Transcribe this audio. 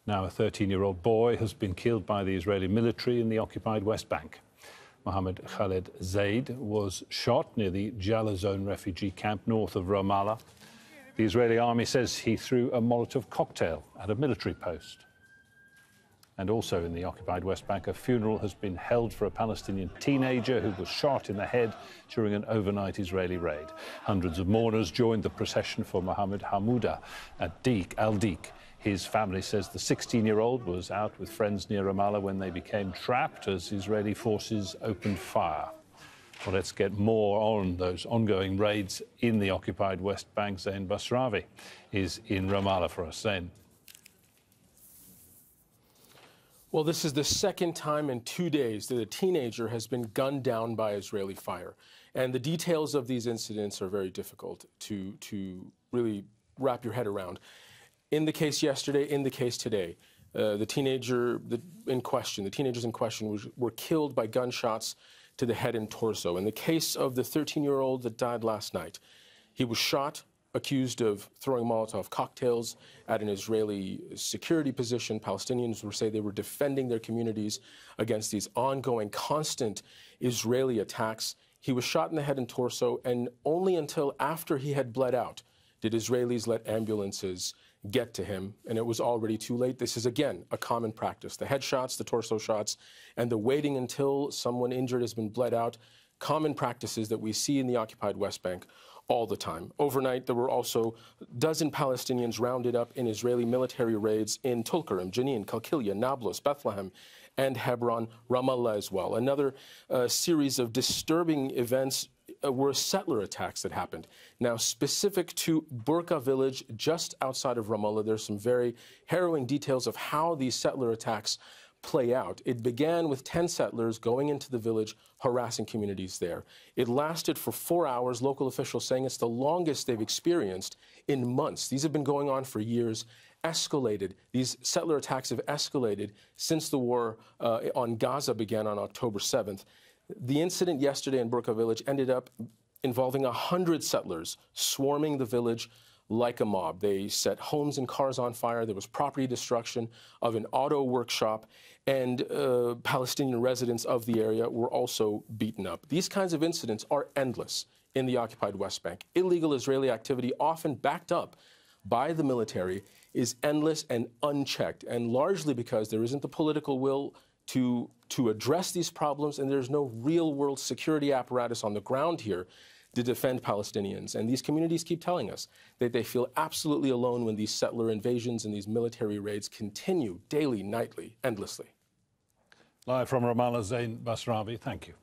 Now, a 13-year-old boy has been killed by the Israeli military in the occupied West Bank. Mohammad Khaled Zaid was shot near the Jalazon refugee camp north of Ramallah. The Israeli army says he threw a Molotov cocktail at a military post. And also in the occupied West Bank, a funeral has been held for a Palestinian teenager who was shot in the head during an overnight Israeli raid. Hundreds of mourners joined the procession for Mohammad Hamouda at al-Dik. His family says the 16-year-old was out with friends near Ramallah when they became trapped as Israeli forces opened fire. Well, let's get more on those ongoing raids in the occupied West Bank. Zein Basravi is in Ramallah for us. Zein. Well, this is the second time in 2 days that a teenager has been gunned down by Israeli fire. And the details of these incidents are very difficult to really wrap your head around. In the case yesterday, in the case today, the teenagers in question were killed by gunshots to the head and torso. In the case of the 13-year-old that died last night, he was shot, accused of throwing Molotov cocktails at an Israeli security position. Palestinians say they were defending their communities against these ongoing, constant Israeli attacks. He was shot in the head and torso, and only until after he had bled out did Israelis let ambulances get to him, and it was already too late. This is, again, a common practice. The headshots, the torso shots, and the waiting until someone injured has been bled out, common practices that we see in the occupied West Bank all the time. Overnight, there were also a dozen Palestinians rounded up in Israeli military raids in Tulkarem, Jenin, Kalkilia, Nablus, Bethlehem, and Hebron, Ramallah as well. Another series of disturbing events were settler attacks that happened. Now, specific to Burqa village just outside of Ramallah, there's some very harrowing details of how these settler attacks play out. It began with 10 settlers going into the village, harassing communities there. It lasted for 4 hours, local officials saying it's the longest they've experienced in months. These have been going on for years, escalated. These settler attacks have escalated since the war on Gaza began on October 7th. The incident yesterday in Burqa village ended up involving 100 settlers swarming the village like a mob. They set homes and cars on fire. There was property destruction of an auto workshop, and Palestinian residents of the area were also beaten up. These kinds of incidents are endless in the occupied West Bank. Illegal Israeli activity, often backed up by the military, is endless and unchecked, and largely because there isn't the political will to address these problems, and there's no real-world security apparatus on the ground here to defend Palestinians. And these communities keep telling us that they feel absolutely alone when these settler invasions and these military raids continue daily, nightly, endlessly. Live from Ramallah, Zein Basravi, thank you.